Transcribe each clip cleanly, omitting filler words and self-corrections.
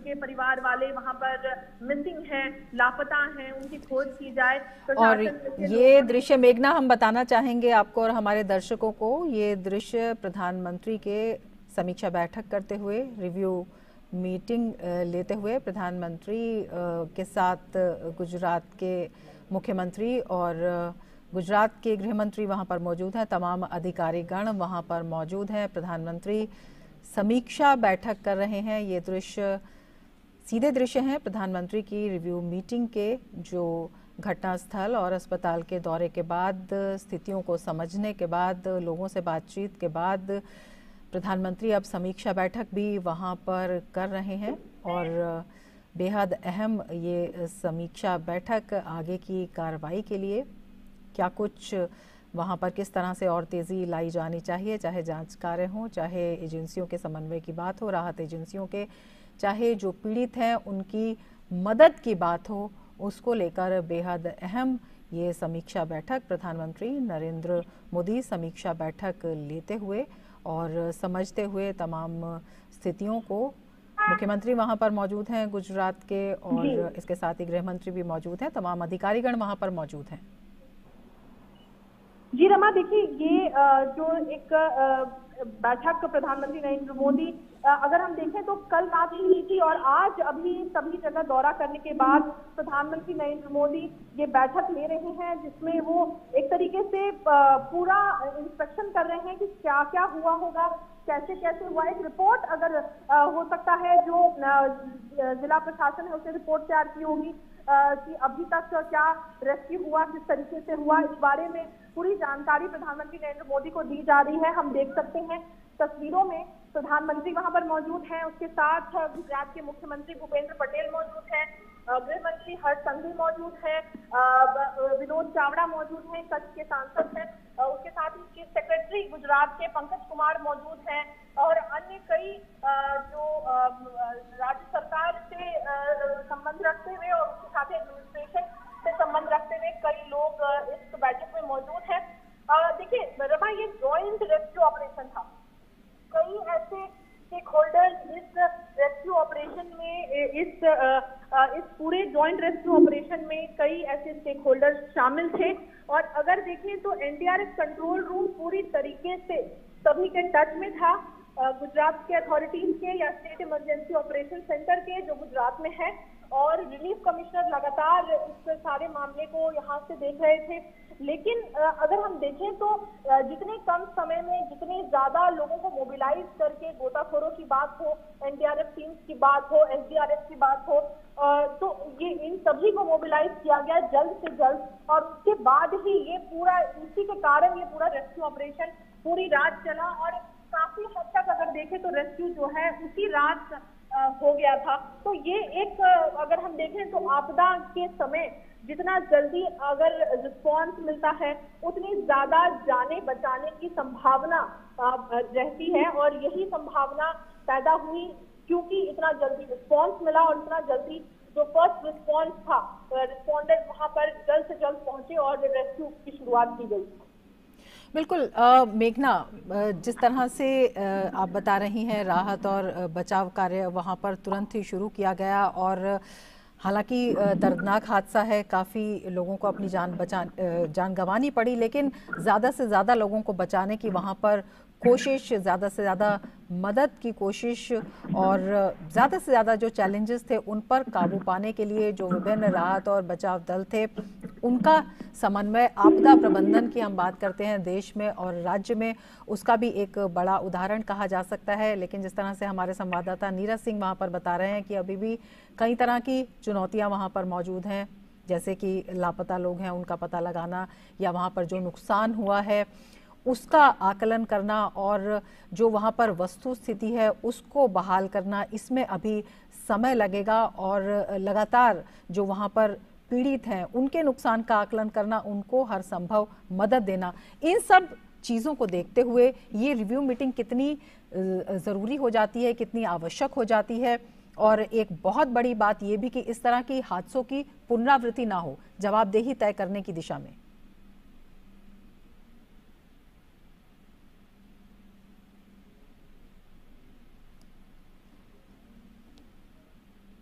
जिनके परिवार वाले वहां पर मिसिंग हैं, लापता हैं, उनकी खोज की जाए। और ये दृश्य मेघना हम बताना चाहेंगे आपको और हमारे दर्शकों को, ये दृश्य प्रधानमंत्री के समीक्षा बैठक करते हुए, रिव्यू मीटिंग लेते हुए प्रधानमंत्री के साथ गुजरात के मुख्यमंत्री और गुजरात के गृह मंत्री वहाँ पर मौजूद हैं, तमाम अधिकारीगण वहाँ पर मौजूद हैं। प्रधानमंत्री समीक्षा बैठक कर रहे हैं। ये दृश्य सीधे दृश्य हैं प्रधानमंत्री की रिव्यू मीटिंग के, जो घटनास्थल और अस्पताल के दौरे के बाद, स्थितियों को समझने के बाद, लोगों से बातचीत के बाद प्रधानमंत्री अब समीक्षा बैठक भी वहां पर कर रहे हैं। और बेहद अहम ये समीक्षा बैठक आगे की कार्रवाई के लिए, क्या कुछ वहां पर किस तरह से और तेज़ी लाई जानी चाहिए, चाहे जांच कार्य हो, चाहे एजेंसियों के समन्वय की बात हो, राहत एजेंसियों के, चाहे जो पीड़ित हैं उनकी मदद की बात हो, उसको लेकर बेहद अहम ये समीक्षा बैठक प्रधानमंत्री नरेंद्र मोदी समीक्षा बैठक लेते हुए और समझते हुए तमाम स्थितियों को। मुख्यमंत्री वहां पर मौजूद हैं गुजरात के, और इसके साथ ही गृह मंत्री भी मौजूद हैं, तमाम अधिकारीगण वहां पर मौजूद हैं। जी रमा, देखिए ये जो एक बैठक प्रधानमंत्री नरेंद्र मोदी अगर हम देखें तो कल रात ही हुई थी, और आज अभी सभी जगह दौरा करने के बाद प्रधानमंत्री नरेंद्र मोदी ये बैठक ले रहे हैं, जिसमें वो एक तरीके से पूरा इंस्पेक्शन कर रहे हैं कि क्या क्या हुआ होगा, कैसे कैसे हुआ। एक रिपोर्ट अगर हो सकता है जो जिला प्रशासन है उसे रिपोर्ट तैयार की होगी कि अभी तक क्या रेस्क्यू हुआ, किस तरीके से हुआ, इस बारे में पूरी जानकारी प्रधानमंत्री नरेंद्र मोदी को दी जा रही है। हम देख सकते हैं तस्वीरों में प्रधानमंत्री वहां पर मौजूद हैं, उसके साथ गुजरात के मुख्यमंत्री भूपेंद्र पटेल मौजूद हैं, गृह मंत्री हर्ष संघवी मौजूद हैं, विनोद चावड़ा मौजूद हैं, कच्छ के सांसद हैं, उसके साथ ही चीफ सेक्रेटरी गुजरात के पंकज कुमार मौजूद हैं, और अन्य कई जो राज्य सरकार से संबंध रखते हुए और उसके साथ एडमिनिस्ट्रेशन से संबंध रखते हुए कई लोग इस बैठक में मौजूद हैं। देखिए रमा, ये जॉइंट रेस्क्यू ऑपरेशन था। कई ऐसे स्टेक होल्डर्स इस रेस्क्यू ऑपरेशन में, इस पूरे जॉइंट रेस्क्यू ऑपरेशन में कई ऐसे स्टेक होल्डर्स शामिल थे। और अगर देखें तो एनडीआरएफ कंट्रोल रूम पूरी तरीके से सभी के टच में था, गुजरात के अथॉरिटीज के या स्टेट इमरजेंसी ऑपरेशन सेंटर के जो गुजरात में है, और रिलीफ कमिश्नर लगातार इस सारे मामले को यहाँ से देख रहे थे। लेकिन अगर हम देखें तो जितने कम समय में जितने ज्यादा लोगों को मोबिलाइज करके, गोताखोरों की बात हो, एनडीआरएफ टीम्स की बात हो, एसडीआरएफ की बात हो, तो ये इन सभी को मोबिलाइज किया गया जल्द से जल्द, और उसके बाद ही ये पूरा, इसी के कारण ये पूरा रेस्क्यू ऑपरेशन पूरी रात चला, और काफी हद तक अगर देखें तो रेस्क्यू जो है उसी रात हो गया था। तो ये एक, अगर हम देखें तो आपदा के समय जितना जल्दी अगर रिस्पॉन्स मिलता है उतनी ज्यादा जाने बचाने की संभावना रहती है, और यही संभावना पैदा हुई क्योंकि इतना जल्दी रिस्पॉन्स मिला और इतना जल्दी जो फर्स्ट रिस्पॉन्स था, रिस्पॉन्डेंट वहां पर जल्द से जल्द पहुंचे और रेस्क्यू की शुरुआत की गई। बिल्कुल मेघना, जिस तरह से आप बता रही हैं, राहत और बचाव कार्य वहां पर तुरंत ही शुरू किया गया, और हालांकि दर्दनाक हादसा है, काफ़ी लोगों को अपनी जान गंवानी पड़ी, लेकिन ज़्यादा से ज़्यादा लोगों को बचाने की वहाँ पर कोशिश, ज़्यादा से ज़्यादा मदद की कोशिश, और ज़्यादा से ज़्यादा जो चैलेंजेस थे उन पर काबू पाने के लिए जो विभिन्न राहत और बचाव दल थे उनका समन्वय, आपदा प्रबंधन की हम बात करते हैं देश में और राज्य में, उसका भी एक बड़ा उदाहरण कहा जा सकता है। लेकिन जिस तरह से हमारे संवाददाता नीरज सिंह वहाँ पर बता रहे हैं कि अभी भी कई तरह की चुनौतियाँ वहाँ पर मौजूद हैं, जैसे कि लापता लोग हैं उनका पता लगाना, या वहाँ पर जो नुकसान हुआ है उसका आकलन करना, और जो वहाँ पर वस्तु स्थिति है उसको बहाल करना, इसमें अभी समय लगेगा। और लगातार जो वहाँ पर पीड़ित हैं उनके नुकसान का आकलन करना, उनको हर संभव मदद देना, इन सब चीज़ों को देखते हुए ये रिव्यू मीटिंग कितनी ज़रूरी हो जाती है, कितनी आवश्यक हो जाती है। और एक बहुत बड़ी बात ये भी कि इस तरह की हादसों की पुनरावृत्ति ना हो, जवाबदेही तय करने की दिशा में।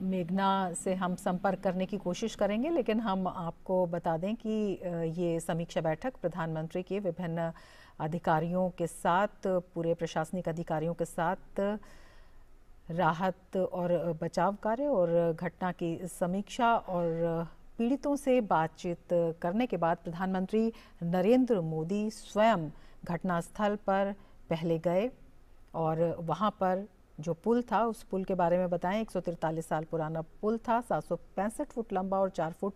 मेघना से हम संपर्क करने की कोशिश करेंगे, लेकिन हम आपको बता दें कि ये समीक्षा बैठक प्रधानमंत्री के विभिन्न अधिकारियों के साथ, पूरे प्रशासनिक अधिकारियों के साथ राहत और बचाव कार्य और घटना की समीक्षा और पीड़ितों से बातचीत करने के बाद प्रधानमंत्री नरेंद्र मोदी स्वयं घटनास्थल पर पहले गए और वहां पर जो पुल था, उस पुल के बारे में बताएं। 143 साल पुराना पुल था, 765 फुट लंबा और 4 फुट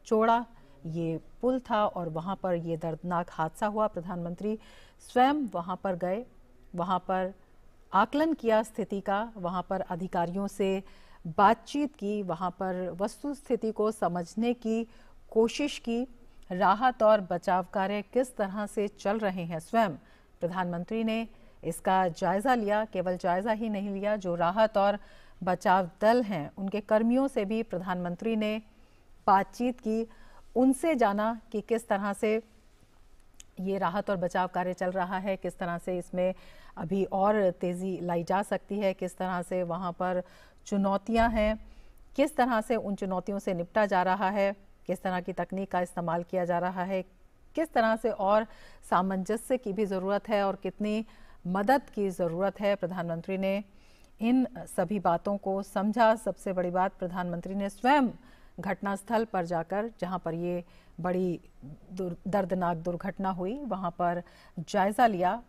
चौड़ा ये पुल था और वहां पर ये दर्दनाक हादसा हुआ। प्रधानमंत्री स्वयं वहां पर गए, वहां पर आकलन किया स्थिति का, वहां पर अधिकारियों से बातचीत की, वहां पर वस्तु स्थिति को समझने की कोशिश की, राहत और बचाव कार्य किस तरह से चल रहे हैं स्वयं प्रधानमंत्री ने इसका जायजा लिया। केवल जायजा ही नहीं लिया, जो राहत और बचाव दल हैं उनके कर्मियों से भी प्रधानमंत्री ने बातचीत की, उनसे जाना कि किस तरह से ये राहत और बचाव कार्य चल रहा है, किस तरह से इसमें अभी और तेज़ी लाई जा सकती है, किस तरह से वहाँ पर चुनौतियाँ हैं, किस तरह से उन चुनौतियों से निपटा जा रहा है, किस तरह की तकनीक का इस्तेमाल किया जा रहा है, किस तरह से और सामंजस्य की भी ज़रूरत है और कितनी मदद की ज़रूरत है। प्रधानमंत्री ने इन सभी बातों को समझा। सबसे बड़ी बात, प्रधानमंत्री ने स्वयं घटनास्थल पर जाकर, जहां पर ये बड़ी दर्दनाक दुर्घटना हुई, वहां पर जायजा लिया।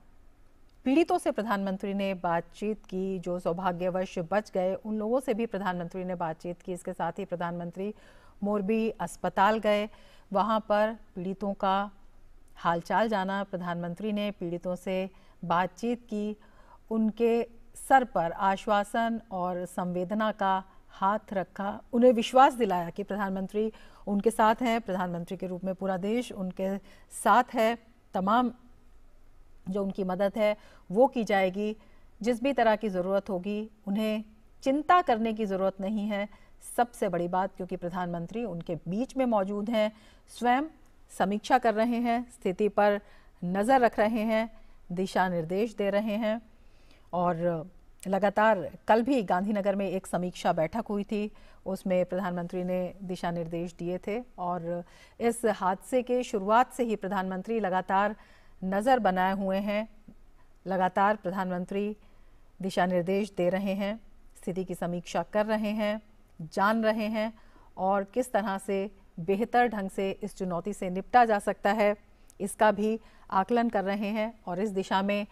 पीड़ितों से प्रधानमंत्री ने बातचीत की, जो सौभाग्यवश बच गए उन लोगों से भी प्रधानमंत्री ने बातचीत की। इसके साथ ही प्रधानमंत्री मोरबी अस्पताल गए, वहां पर पीड़ितों का हालचाल जाना। प्रधानमंत्री ने पीड़ितों से बातचीत की, उनके सर पर आश्वासन और संवेदना का हाथ रखा, उन्हें विश्वास दिलाया कि प्रधानमंत्री उनके साथ हैं। प्रधानमंत्री के रूप में पूरा देश उनके साथ है, तमाम जो उनकी मदद है वो की जाएगी, जिस भी तरह की ज़रूरत होगी उन्हें चिंता करने की ज़रूरत नहीं है। सबसे बड़ी बात, क्योंकि प्रधानमंत्री उनके बीच में मौजूद हैं, स्वयं समीक्षा कर रहे हैं, स्थिति पर नज़र रख रहे हैं, दिशा निर्देश दे रहे हैं। और लगातार कल भी गांधीनगर में एक समीक्षा बैठक हुई थी, उसमें प्रधानमंत्री ने दिशा निर्देश दिए थे और इस हादसे के शुरुआत से ही प्रधानमंत्री लगातार नज़र बनाए हुए हैं, लगातार प्रधानमंत्री दिशा निर्देश दे रहे हैं, स्थिति की समीक्षा कर रहे हैं, जान रहे हैं और किस तरह से बेहतर ढंग से इस चुनौती से निपटा जा सकता है इसका भी आकलन कर रहे हैं और इस दिशा में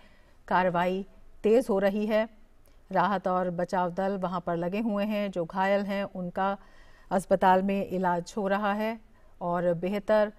कार्रवाई तेज़ हो रही है। राहत और बचाव दल वहां पर लगे हुए हैं, जो घायल हैं उनका अस्पताल में इलाज हो रहा है और बेहतर